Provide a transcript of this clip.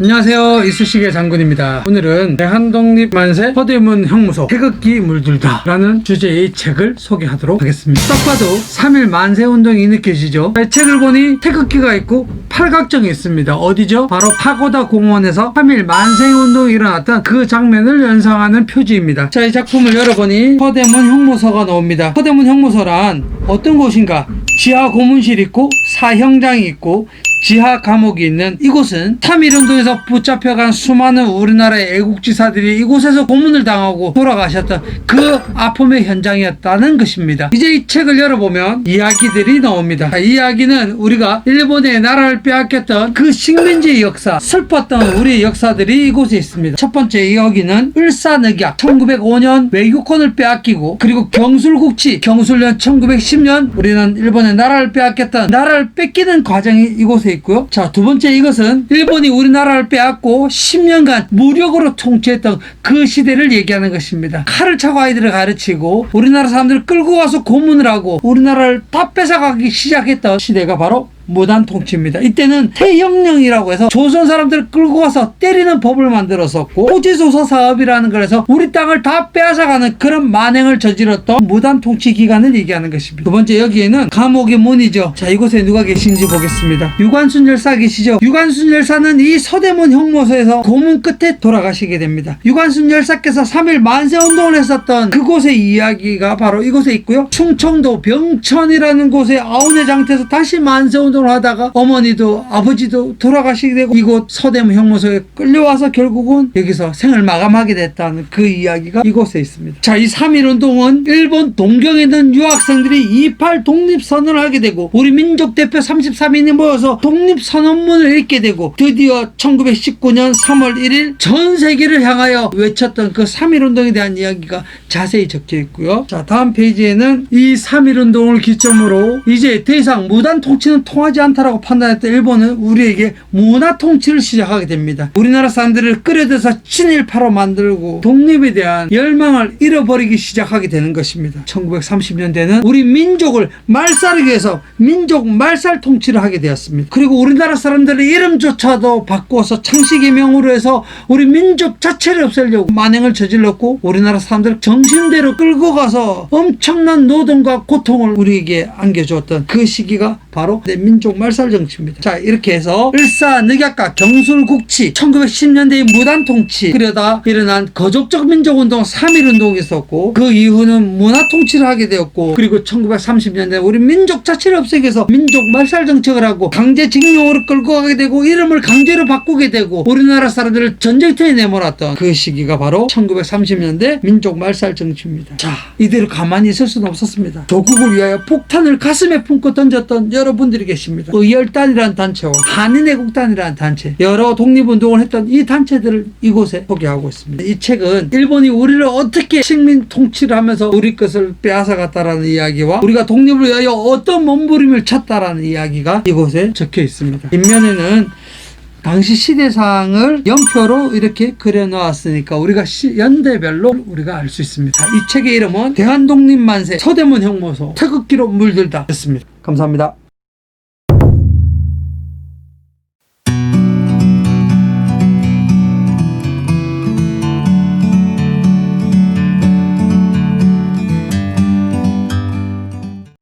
안녕하세요, 이쑤시개 장군입니다. 오늘은 대한독립만세 서대문 형무소 태극기 물들다 라는 주제의 책을 소개하도록 하겠습니다. 딱 봐도 3.1 만세운동이 느껴지죠? 책을 보니 태극기가 있고 팔각정이 있습니다. 어디죠? 바로 파고다 공원에서 3.1 만세운동이 일어났던 그 장면을 연상하는 표지입니다. 자, 이 작품을 열어보니 서대문 형무소가 나옵니다. 서대문 형무소란 어떤 곳인가? 지하 고문실 있고 사형장이 있고 지하 감옥이 있는 이곳은 3.1운동에서 붙잡혀간 수많은 우리나라의 애국지사들이 이곳에서 고문을 당하고 돌아가셨던 그 아픔의 현장이었다는 것입니다. 이제 이 책을 열어보면 이야기들이 나옵니다. 이 이야기는 우리가 일본의 나라를 빼앗겼던 그 식민지의 역사, 슬펐던 우리의 역사들이 이곳에 있습니다. 첫 번째 이야기는 을사늑약, 1905년 외유권을 빼앗기고, 그리고 경술국치, 경술련 1910년 우리는 일본의 나라를 빼앗겼던 나라를 뺏기는 과정이 이곳에 있고요. 자, 두 번째 이것은 일본이 우리나라를 빼앗고 10년간 무력으로 통치했던 그 시대를 얘기하는 것입니다. 칼을 차고 아이들을 가르치고 우리나라 사람들을 끌고 가서 고문을 하고 우리나라를 다 뺏어가기 시작했던 시대가 바로 무단 통치입니다. 이때는 태형령이라고 해서 조선 사람들을 끌고 가서 때리는 법을 만들었었고, 토지조사 사업이라는 걸 해서 우리 땅을 다 빼앗아가는 그런 만행을 저질렀던 무단 통치 기간을 얘기하는 것입니다. 두 번째 여기에는 감옥의 문이죠. 자, 이곳에 누가 계신지 보겠습니다. 유관순 열사 계시죠? 유관순 열사는 이 서대문 형무소에서 고문 끝에 돌아가시게 됩니다. 유관순 열사께서 3.1 만세운동을 했었던 그곳의 이야기가 바로 이곳에 있고요. 충청도 병천이라는 곳의 아우네 장터에서 다시 만세운동 하다가 어머니도 아버지도 돌아가시게 되고 이곳 서대문 형무소에 끌려와서 결국은 여기서 생을 마감하게 됐다는 그 이야기가 이곳에 있습니다. 자, 이 3.1운동은 일본 동경에 있는 유학생들이 2.8 독립선언을 하게 되고 우리 민족대표 33인이 모여서 독립선언문을 읽게 되고 드디어 1919년 3월 1일 전 세계를 향하여 외쳤던 그 3.1운동에 대한 이야기가 자세히 적혀 있고요. 자, 다음 페이지에는 이 3.1운동을 기점으로 이제 더 이상 무단 통치는 통하지 않다라고 판단했던 일본은 우리에게 문화 통치를 시작하게 됩니다. 우리나라 사람들을 끌어들여서 친일파로 만들고 독립에 대한 열망을 잃어버리기 시작하게 되는 것입니다. 1930년대는 우리 민족을 말살하기 위해서 민족 말살 통치를 하게 되었습니다. 그리고 우리나라 사람들의 이름조차도 바꾸어서 창씨개명으로 해서 우리 민족 자체를 없애려고 만행을 저질렀고, 우리나라 사람들을 정신대로 끌고 가서 엄청난 노동과 고통을 우리에게 안겨주었던 그 시기가 바로 민족 말살 정치입니다. 자, 이렇게 해서 을사늑약과 경술국치, 1910년대의 무단통치, 그러다 일어난 거족적 민족운동 3.1운동이 있었고, 그 이후는 문화통치를 하게 되었고, 그리고 1930년대 우리 민족 자체를 없애기 위해서 민족 말살 정책을 하고 강제징용으로 끌고 가게 되고 이름을 강제로 바꾸게 되고 우리나라 사람들을 전쟁터에 내몰았던 그 시기가 바로 1930년대 민족 말살 정치입니다. 자, 이대로 가만히 있을 수는 없었습니다. 조국을 위하여 폭탄을 가슴에 품고 던졌던 여러분들이 계십니다. 의열단이라는 단체와 한인애국단이라는 단체, 여러 독립운동을 했던 이 단체들을 이곳에 소개하고 있습니다. 이 책은 일본이 우리를 어떻게 식민 통치를 하면서 우리 것을 빼앗아갔다라는 이야기와 우리가 독립을 위하여 어떤 몸부림을 쳤다라는 이야기가 이곳에 적혀 있습니다. 뒷면에는 당시 시대상을 연표로 이렇게 그려놓았으니까 우리가 연대별로 우리가 알 수 있습니다. 이 책의 이름은 대한독립만세 서대문 형무소 태극기로 물들다 였습니다. 감사합니다.